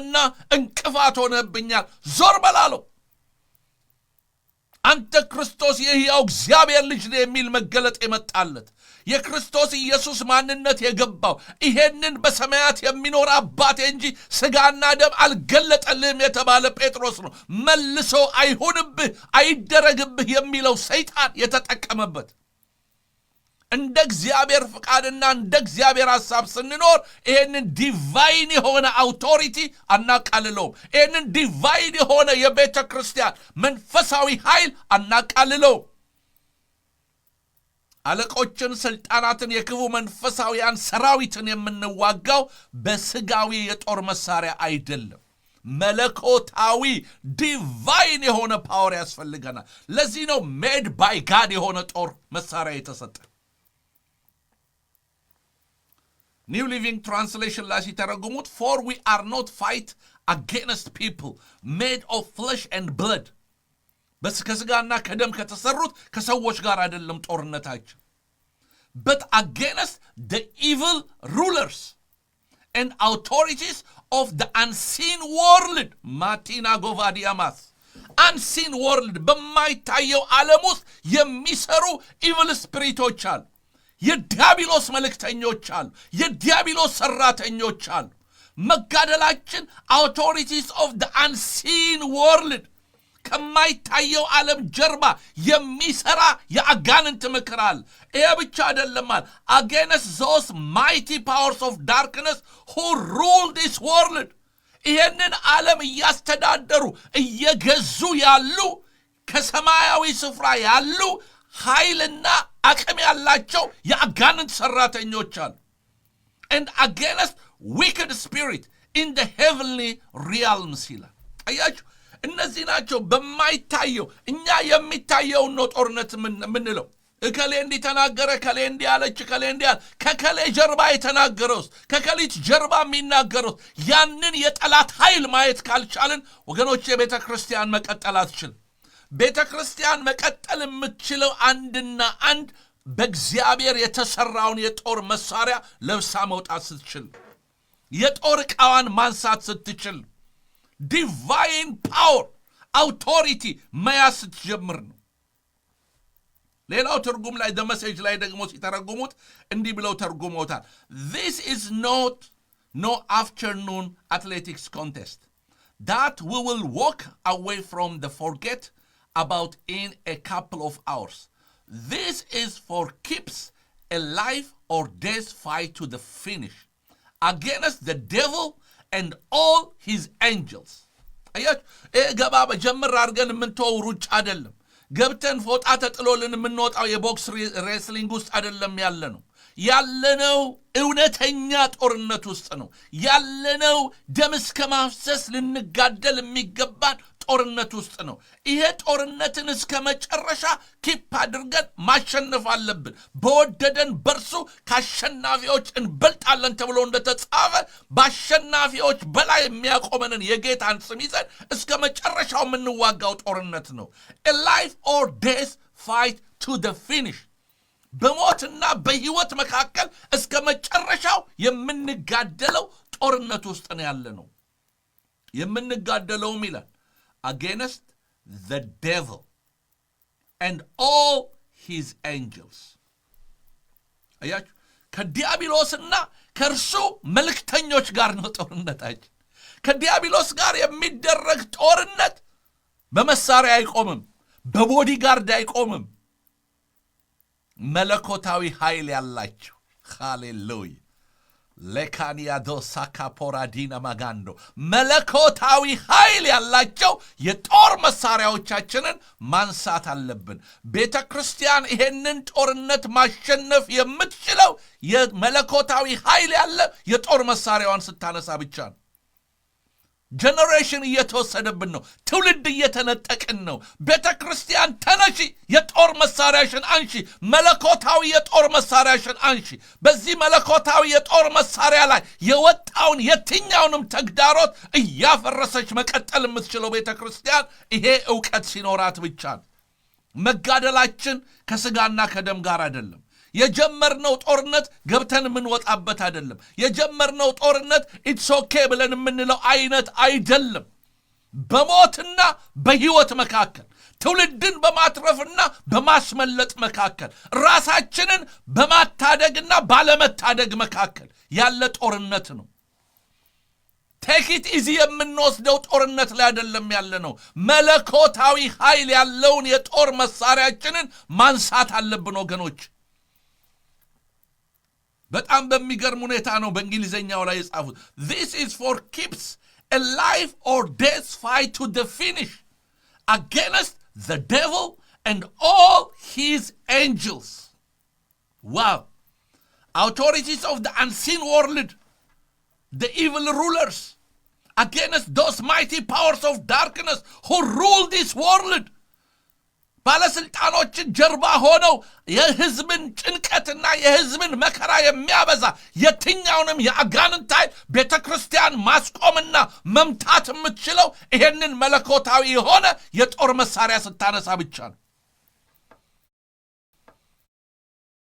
አይደለምና እንቅፋት ሆነብኛል ዞር በላለው አንተ ክርስቶስ የሕያው እግዚአብሔር ልጅ ነህ የሚል መገለጥ የመጣለት የክርስቶስ ኢየሱስ ማንነት የገባው ይሄንን በሰማያት የሚኖር አባቴ እንጂ ሥጋና ደም አልገለጠልህም የተባለ ጴጥሮስ ነው መልሶ አይሁንብህ አይደረግብህ የሚለው ሰይጣን የተጠቀመበት እንደ እግዚአብሔር ፍቃድና እንደ እግዚአብሔር ሐሳብ ስንኖር ይሄንን ዲቫይን የሆነ አውቶሪቲ አናቃልለውም ይሄንን ዲቫይን የሆነ የቤተ ክርስቲያን መንፈሳዊ ኃይል አናቃልለውም አለቆችን ስልጣናትን የክፉ መንፈሳዊያን ሰራዊትን የምንዋጋው በስጋዊ የጦር መሳሪያ አይደለም መለኮታዊ ዲቫይን የሆነ ፓወር ያስፈልገናል ለዚህ ነው ሜድ ባይ ጋድ የሆነ ጦር መሳሪያ የተሰጠ New Living Translation ላይ ሲተረጉሙት for we are not fight against people made of flesh and blood ከስጋና ከደም ከተሰሩት ከሰዎች ጋር አይደለም ጦርነታችን but against the evil rulers and authorities of the unseen world Martina Govadiamas unseen world በማይታየው ዓለም ውስጥ የሚሰሩ evil spiritoች አሉ የዲያብሎስ መልእክተኞች አሉ የዲያብሎስ ሰራተኞች አሉ መጋደላችን authorities of the unseen world ከማይታየው ዓለም ጀርባ የሚሰራ የአጋንንት ምክር አለ ይሄ ብቻ አይደለም against those mighty powers of darkness who rule this world ይሄንን ዓለም እያስተዳደሩ እየገዙ ያሉ ከሰማያዊ ስፍራ ያሉ ኃይልና አቅም ያላቸው የአጋንንት ሰራተኞች አሉ and against wicked spirit in the heavenly realms ይላል አያችሁ እነዚህ ናቸው በማይታየው እኛ የሚታየው ነው ጦርነት ምንለው እከሌ እንዲተናገረ ከሌ እንዲያለች ከሌ እንዲያል ከከሌ ጀርባ የተናገረውስ ከከሊት ጀርባ የሚናገረው ያንን የጠላት ኃይል ማየት ካልቻልን ወገኖች የቤተ ክርስቲያን መቀጠል አትችልም ቤተ ክርስቲያን መቀጠል የምትችለው አንድና አንድ በእግዚአብሔር የተሰራውን የጦር መሳሪያ ለብሳ መውጣት ስትችል የጦር ዕቃዋን ማንሳት ስትችል ዲቫይን ፓወር አውቶሪቲ መያዝ ስትጀምር ነው ሌላው ትርጉም ላይ ደመሴጅ ላይ ደግሞ ሲተረጉሙት እንዲህ ብለው ተርጉመውታል this is not no afternoon athletics contest that we will walk away from the forget about in a couple of hours this is for keeps a life or death fight to the finish against the devil and all his angels አያችሁ ገባ በጀምር አድርገን የምንተው ሩጫ አይደለም ገብተን ፎጣ ተጥሎልን የምንወጣው የቦክስ ሬስሊንግ ውስጥ አይደለም ያለነው እውነተኛ ጦርነት ውስጥ ነው ያለነው ደም እስከ ማፍሰስ ልንጋደል የሚገባን ጦርነት ውስጥ ነው ይሄ ጦርነትን እስከ መጨረሻ ኪፕ አድርገን ማሸነፍ አለብን በወደደን በርሱ ካሸናፊዎች እንበልጣለን ተብሎ እንደተጻፈ ባሸናፊዎች በላይ የሚያቆመንን የጌታን ስም ይዘን እስከ መጨረሻው የምንዋጋው ጦርነት ነው a life or death fight to the finish በሞትና በህይወት መካከል እስከ መጨረሻው የምንጋደለው ጦርነት ውስጥ ነው ያለነው የምንጋደለውም ይላል against the devil and all his angels አያችሁ ከዲያብሎስና ከርሱ መልእክተኞች ጋር ነው ጦርነታችን ከዲያብሎስ ጋር የሚደረግ ጦርነት በመሳሪያ አይቆምም በቦዲጋርድ አይቆምም መለኮታዊ ኃይል ያላችሁ ሃሌሉያ ለካኒያዶ ሳካፖራዲና ማጋንዶ መለኮታዊ ኃይል ያላቸው የጦር መሳሪያዎቻችንን ማንሳት አለብን ቤተ ክርስቲያን ይሄንን ጦርነት ማሸነፍ የምትችለው የመለኮታዊ ኃይል ያለ የጦር መሳሪያዋን ስታነሳ ብቻ ነው ጀነሬሽን እየተወሰደብን ነው ትውልድ እየተነጠቅን ነው ቤተ ክርስቲያን ተነሺ የጦር መሳሪያሽን አንሺ መለኮታዊ የጦር መሳሪያሽን አንሺ በዚህ መለኮታዊ የጦር መሳሪያ ላይ የወጣውን የትኛውንም ተግዳሮት እያፈረሰች መቀጠል የምትችለው ቤተ ክርስቲያን ይሄ ዕውቀት ሲኖራት ብቻ ነው መጋደላችን ከስጋና ከደም ጋር አይደለም የጀመርነው ጦርነት ገብተን የምንወጣበት አይደለም። የጀመርነው ጦርነት ኢትስ ኦኬ ብለን የምንለው አይነት አይደለም። በሞትና በሕይወት መካከል፣ ትውልድን በማትረፍና በማስመለጥ መካከል፣ ራሳችንን በማታደግና ባለመታደግ መካከል ያለ ጦርነት ነው። ቴኪት ኢዚ የምንወስደው ጦርነት ላይ አይደለም ያለ ነው። መለኮታዊ ኃይል ያለውን የጦር መሳሪያችንን ማንሳት አለብን ወገኖች። በጣም በሚገርም ሁኔታ ነው በእንግሊዘኛው ላይ የጻፉት this is for keeps a life or death fight to the finish against the devil and all his angels. Wow. Authorities of the unseen world, the evil rulers, against those mighty powers of darkness who rule this world. ባለስልጣኖችን ጀርባ ሆነው የሕዝብን ጭንቀትና የሕዝብን መከራ የሚያበዛ የትኛውንም የአጋንንት ኃይል ቤተ ክርስቲያን ማስቆምና መምታት የምትችለው ይሄንን መለኮታዊ የሆነ የጦር መሳሪያ ስታነሳ ብቻ ነው።